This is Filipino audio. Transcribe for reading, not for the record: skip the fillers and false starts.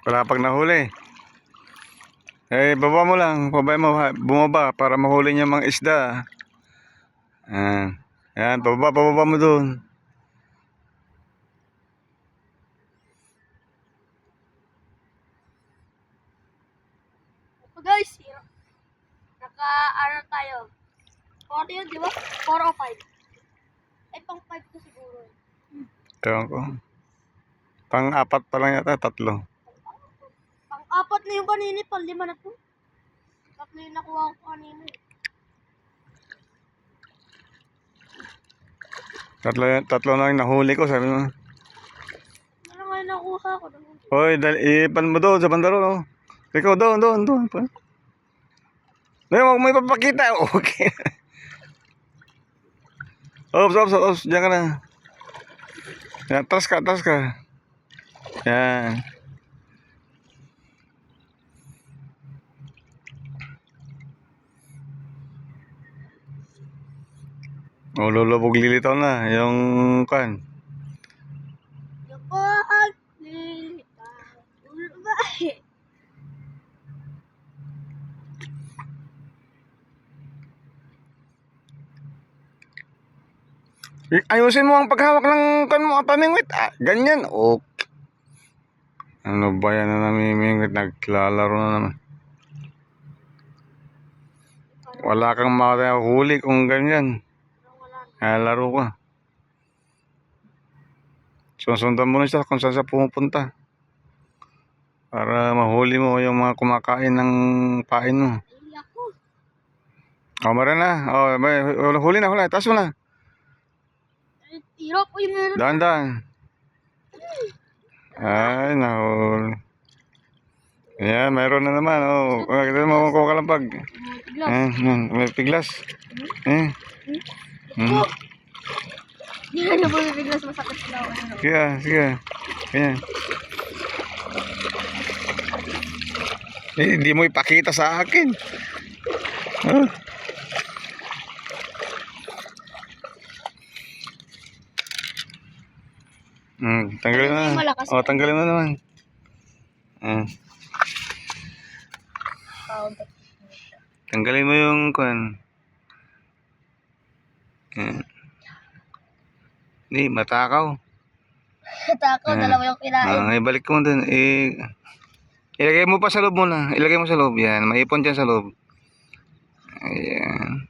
Wala pag nahuli. Eh, baba mo lang. Babay mo, bumaba para mahuli niya mga isda. Ayan. Ayan, pababa mo doon. So guys, naka-ano tayo. 40 yun, di ba? 4 o 5. Ay, pang 5 to siguro. Ewan ko. Pang-apat pa lang yata, 3. Pang-4 na yung kanina, pang-5 na to. 3 yung nakuha ko kanina. 3 na yung nahuli ko, sabi mo. Ano nga yung nakuha ko? Hoy, ipan mo doon sa bandaro, no? Ikaw, doon. Ngayon, huwag mo ipapakita. Okay. Ops. Diyan ka na. Yan, tas ka. Yan. O, lulubog lilitaw na. Yung kan. Yung paglilitaw. Ulbay. Ayusin mo ang paghawak ng kan mo, pamingwit. Ganyan. Okay. Ano ba yan na namimingwit? Naglalaro na naman. Wala kang makahuli kung ganyan. Laro ka. Susundan mo na siya kung saan siya pumupunta. Para mahuli mo yung mga kumakain ng pain mo. Ay, ako. Kamara na. Huli na. Taas mo na. Ay, tira ko yung meron. Dahan. Ay, nahuli. Ayan, mayroon na naman. Kita mo kung kalampag. May piglas. Hindi na niya bumibiglas, masakit na ako. Sige. Ayan. Hindi mo ipakita sa akin. Tanggalin mo na. Tanggalin mo naman. Tanggalin mo yung kuan. Hindi, matakaw. Matakaw, dalawa yung kinain. Ibalik mo dun. Ilagay mo pa sa loob muna. Ilagay mo sa loob. Yan. Maipon dyan sa loob. Ayan.